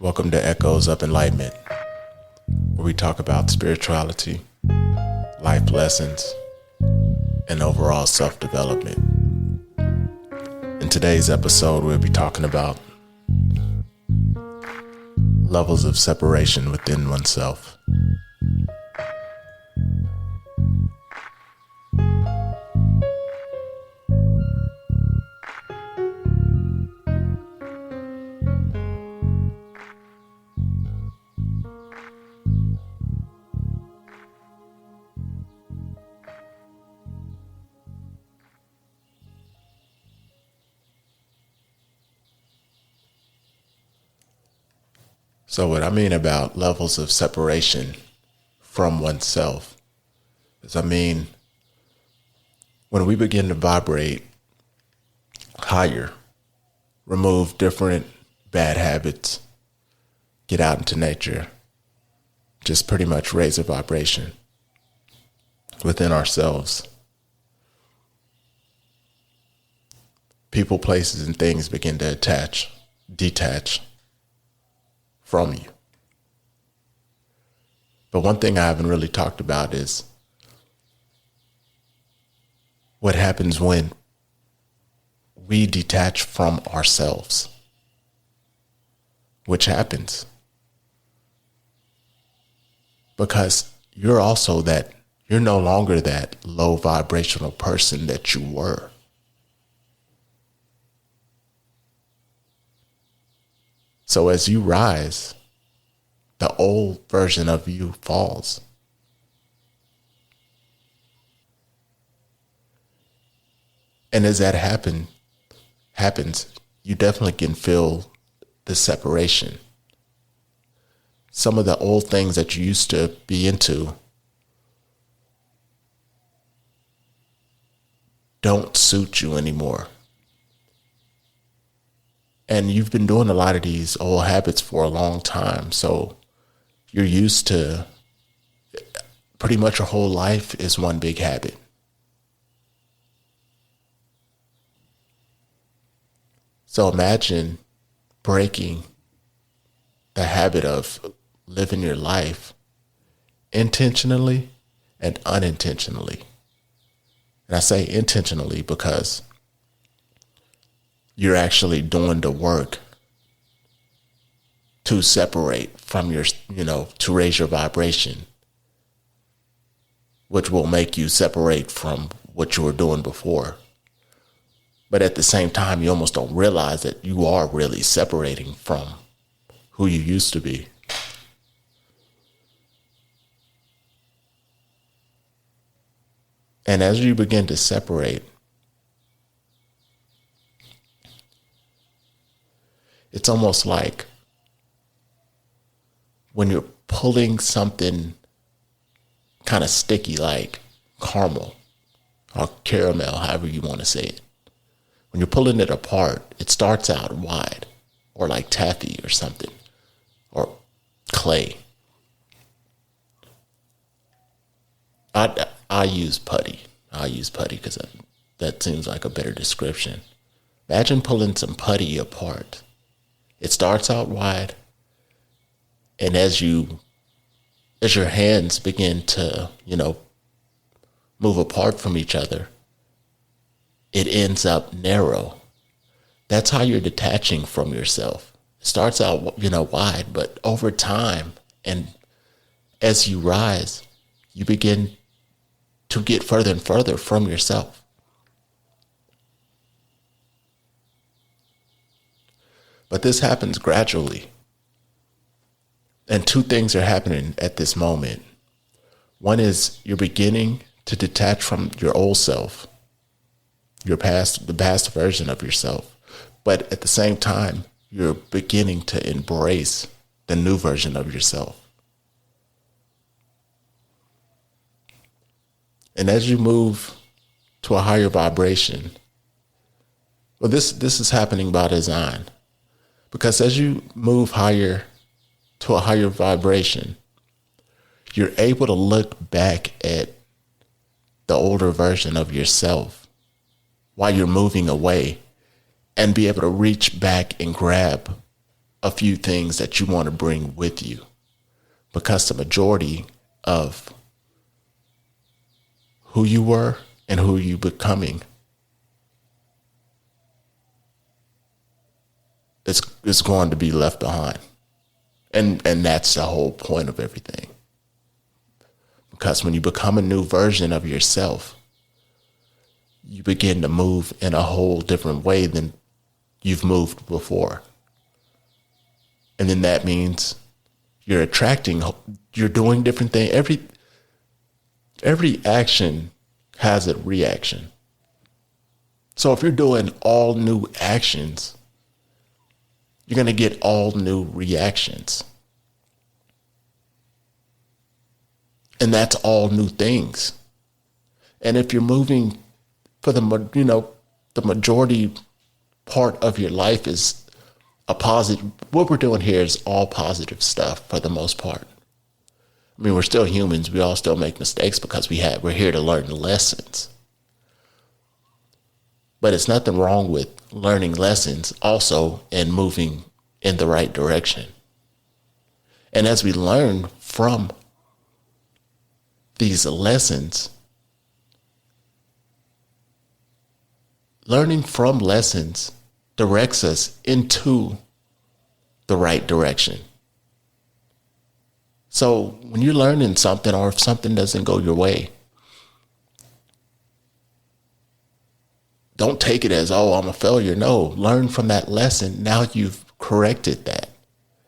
Welcome to Echoes of Enlightenment, where we talk about spirituality, life lessons, and overall self-development. In today's episode, we'll be talking about levels of separation within oneself. So what I mean about levels of separation from oneself is, when we begin to vibrate higher, remove different bad habits, get out into nature, just pretty much raise a vibration within ourselves. People, places, and things begin to detach from you. But one thing I haven't really talked about is what happens when we detach from ourselves, which happens because you're no longer that low vibrational person that you were. So as you rise, the old version of you falls. And as that happens, you definitely can feel the separation. Some of the old things that you used to be into don't suit you anymore. And you've been doing a lot of these old habits for a long time. So you're used to pretty much your whole life is one big habit. So imagine breaking the habit of living your life intentionally and unintentionally. And I say intentionally because you're actually doing the work to separate from to raise your vibration, which will make you separate from what you were doing before. But at the same time, you almost don't realize that you are really separating from who you used to be. And as you begin to separate, it's almost like when you're pulling something kind of sticky like caramel or caramel, however you want to say it. When you're pulling it apart, it starts out wide, or like taffy or something, or clay. I use putty. I use putty because that seems like a better description. Imagine pulling some putty apart. It starts out wide, and as your hands begin to, move apart from each other, it ends up narrow. That's how you're detaching from yourself. It starts out, wide, but over time, and as you rise, you begin to get further and further from yourself. But this happens gradually. And two things are happening at this moment. One is you're beginning to detach from your old self, the past version of yourself. But at the same time, you're beginning to embrace the new version of yourself. And as you move to a higher vibration, well, this is happening by design. Because as you move higher to a higher vibration, you're able to look back at the older version of yourself while you're moving away and be able to reach back and grab a few things that you want to bring with you, because the majority of who you were and who you becoming is going to be left behind. And that's the whole point of everything. Because when you become a new version of yourself, you begin to move in a whole different way than you've moved before. And then that means you're attracting, you're doing different things. Every action has a reaction. So if you're doing all new actions, you're going to get all new reactions. And that's all new things. And if you're moving for the majority part of your life is a positive, what we're doing here is all positive stuff for the most part. I mean, we're still humans. We all still make mistakes because we're here to learn lessons. But it's nothing wrong with learning lessons also and moving in the right direction. And as we learn from these lessons, learning from lessons directs us into the right direction. So when you're learning something, or if something doesn't go your way, don't take it as, oh, I'm a failure. No, learn from that lesson. Now you've corrected that.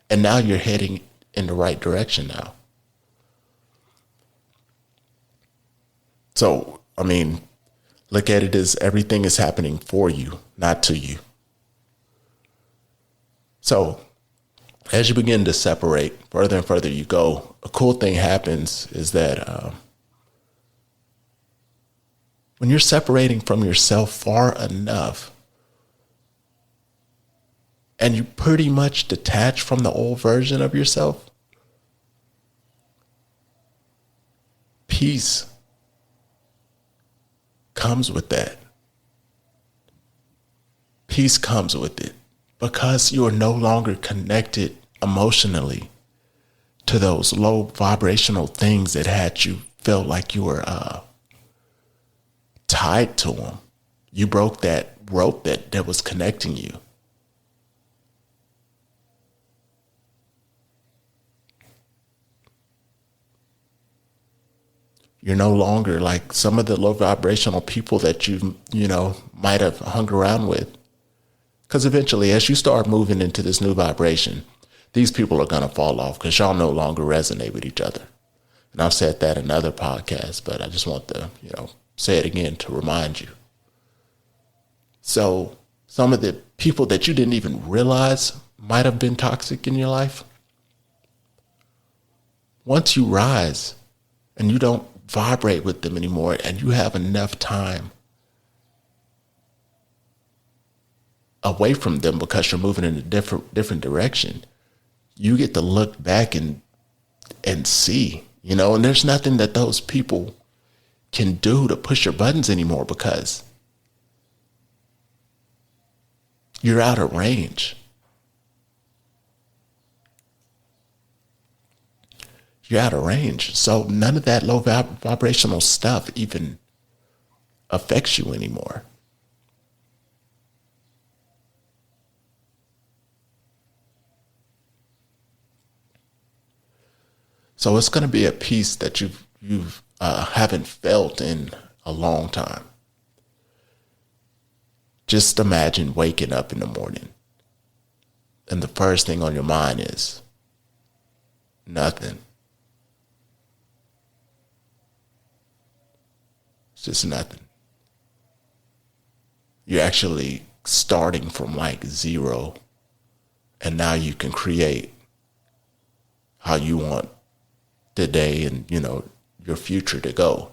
And now you're heading in the right direction now. So, I mean, look at it as everything is happening for you, not to you. So, as you begin to separate, further and further you go, a cool thing happens is that when you're separating from yourself far enough, and you pretty much detach from the old version of yourself, peace comes with that. Peace comes with it because you are no longer connected emotionally to those low vibrational things that had you felt like you were tied to them. You broke that rope that was connecting you. You're no longer like some of the low vibrational people that you might have hung around with. Because eventually, as you start moving into this new vibration, these people are going to fall off because y'all no longer resonate with each other. And I've said that in other podcasts, but I just want to, say it again to remind you. So some of the people that you didn't even realize might have been toxic in your life, once you rise and you don't vibrate with them anymore, and you have enough time away from them because you're moving in a different direction, you get to look back and see, and there's nothing that those people can do to push your buttons anymore because you're out of range. You're out of range. So none of that low vibrational stuff even affects you anymore. So it's going to be a peace that you haven't felt in a long time. Just imagine waking up in the morning and the first thing on your mind is nothing. It's just nothing. You're actually starting from like zero, and now you can create how you want the day and, your future to go.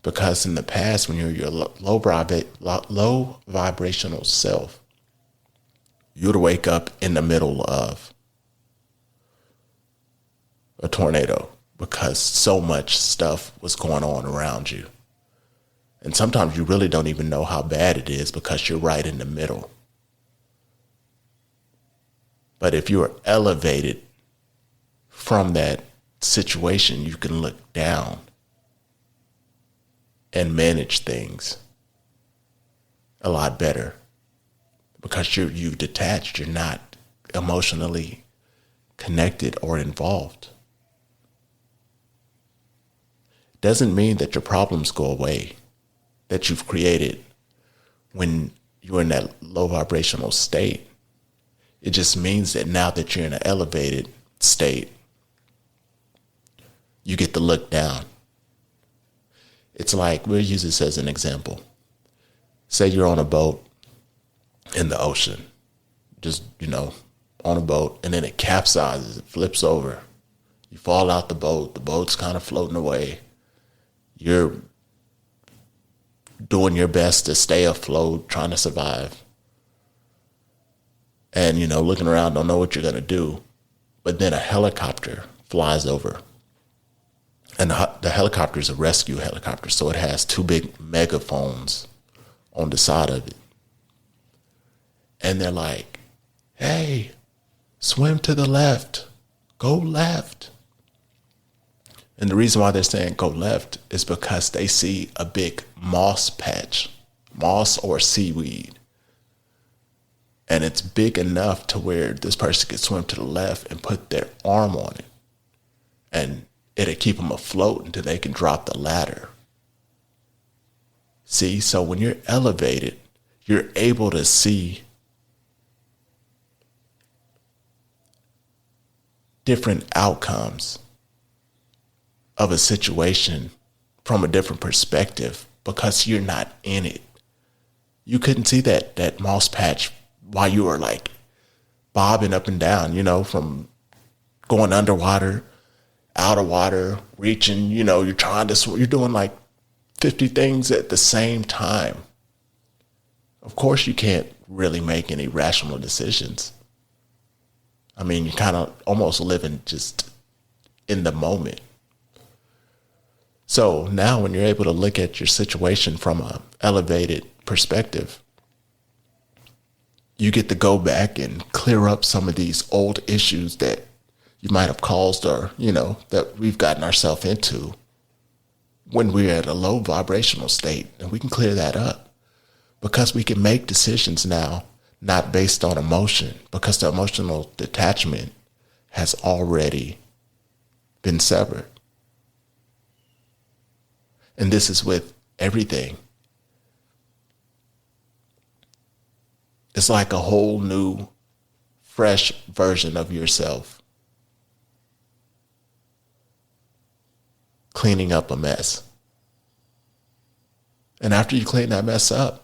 Because in the past, when you're your low vibrational self, you would wake up in the middle of a tornado because so much stuff was going on around you. And sometimes you really don't even know how bad it is because you're right in the middle. But if you are elevated from that situation, you can look down and manage things a lot better because you've detached. You're not emotionally connected or involved. Doesn't mean that your problems go away that you've created when you're in that low vibrational state. It just means that now that you're in an elevated state, you get to look down. It's like, we'll use this as an example. Say you're on a boat in the ocean, just, on a boat, and then it capsizes, it flips over. You fall out the boat's kind of floating away. You're doing your best to stay afloat, trying to survive. And, looking around, don't know what you're going to do. But then a helicopter flies over. And the helicopter is a rescue helicopter, so it has two big megaphones on the side of it. And they're like, hey, swim to the left, go left. And the reason why they're saying go left is because they see a big moss patch, moss or seaweed. And it's big enough to where this person could swim to the left and put their arm on it. And it'll keep them afloat until they can drop the ladder. See, so when you're elevated, you're able to see different outcomes of a situation from a different perspective because you're not in it. You couldn't see that moss patch while you were like bobbing up and down, from going underwater, out of water, reaching, you're trying to swim, you're doing like 50 things at the same time. Of course, you can't really make any rational decisions. I mean, you're kind of almost living just in the moment. So now when you're able to look at your situation from an elevated perspective, you get to go back and clear up some of these old issues that you might have caused or, that we've gotten ourselves into when we're at a low vibrational state. And we can clear that up because we can make decisions now not based on emotion because the emotional detachment has already been severed. And this is with everything. It's like a whole new, fresh version of yourself. Cleaning up a mess. And after you clean that mess up,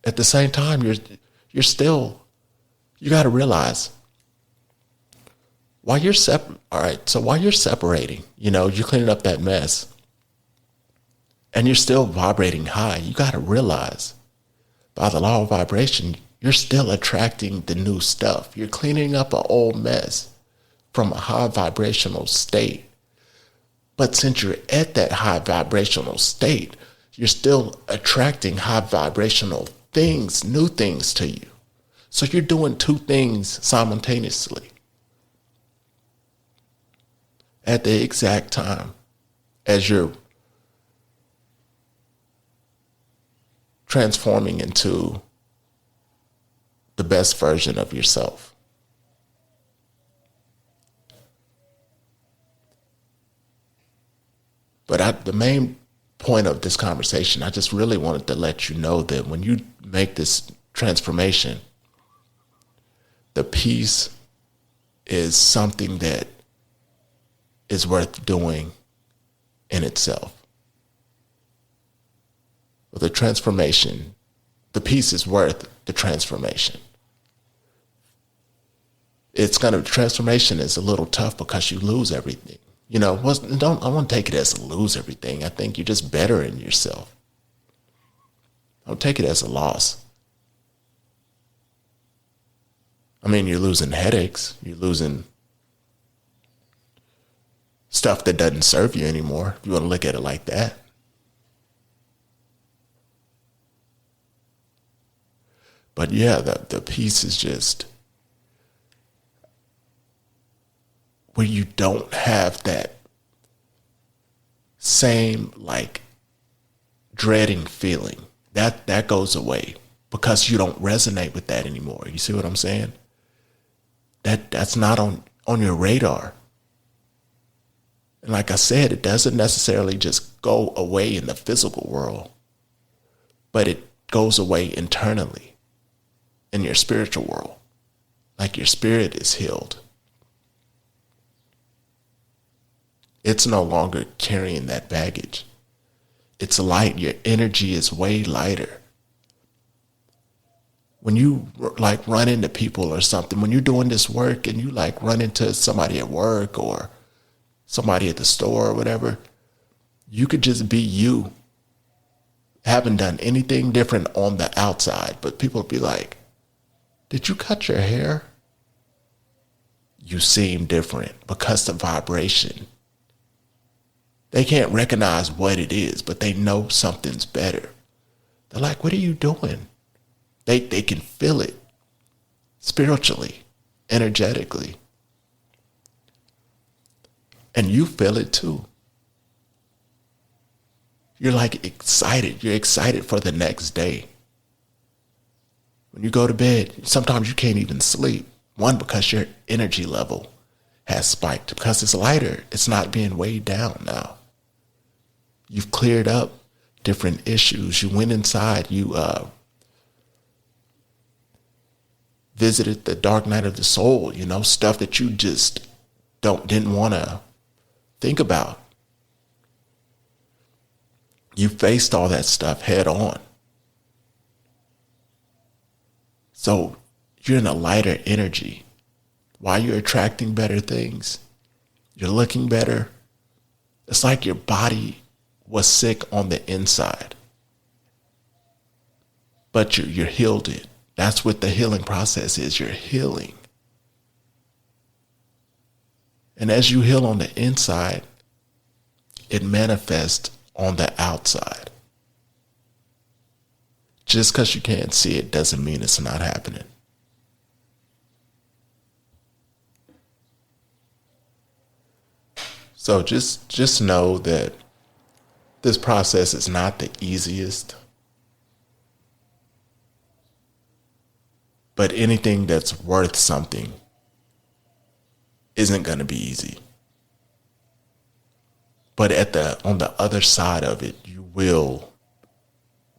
at the same time, you got to realize while you're while you're separating, you're cleaning up that mess and you're still vibrating high, you got to realize by the law of vibration, you're still attracting the new stuff. You're cleaning up an old mess from a high vibrational state. But since you're at that high vibrational state, you're still attracting high vibrational things, new things to you. So you're doing two things simultaneously at the exact time as you're transforming into the best version of yourself. But the main point of this conversation, I just really wanted to let you know that when you make this transformation, the peace is something that is worth doing in itself. The transformation, the peace is worth the transformation. Transformation is a little tough because you lose everything. I won't take it as a lose everything. I think you're just better in yourself. Don't take it as a loss. I mean, you're losing headaches. You're losing stuff that doesn't serve you anymore. If you want to look at it like that. But yeah, the peace is just where you don't have that same like dreading feeling. That goes away because you don't resonate with that anymore. You see what I'm saying? That's not on your radar. And like I said, it doesn't necessarily just go away in the physical world, but it goes away internally in your spiritual world. Like your spirit is healed. It's no longer carrying that baggage. It's light. Your energy is way lighter. When you like run into people or something, when you're doing this work and you like run into somebody at work or somebody at the store or whatever, you could just be you. Haven't done anything different on the outside, but people be like, did you cut your hair? You seem different because the vibration. They can't recognize what it is, but they know something's better. They're like, what are you doing? They can feel it spiritually, energetically. And you feel it too. You're like excited. You're excited for the next day. When you go to bed, sometimes you can't even sleep. One, because your energy level has spiked. Because it's lighter. It's not being weighed down now. You've cleared up different issues. You went inside. You visited the dark night of the soul. You know, stuff that you just didn't want to think about. You faced all that stuff head on. So you're in a lighter energy. While you're attracting better things, you're looking better. It's like your body was sick on the inside, but you're healed it. That's what the healing process is. You're healing. And as you heal on the inside, it manifests on the outside. Just because you can't see it doesn't mean it's not happening. So just know that this process is not the easiest, but anything that's worth something isn't going to be easy. But on the other side of it, you will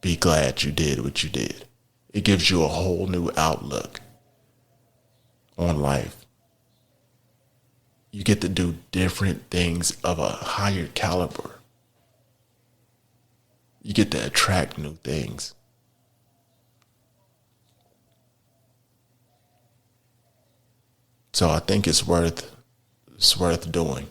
be glad you did what you did. It gives you a whole new outlook on life. You get to do different things of a higher caliber. You get to attract new things. So I think it's worth doing.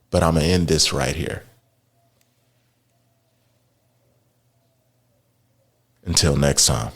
But I'm going to end this right here. Until next time.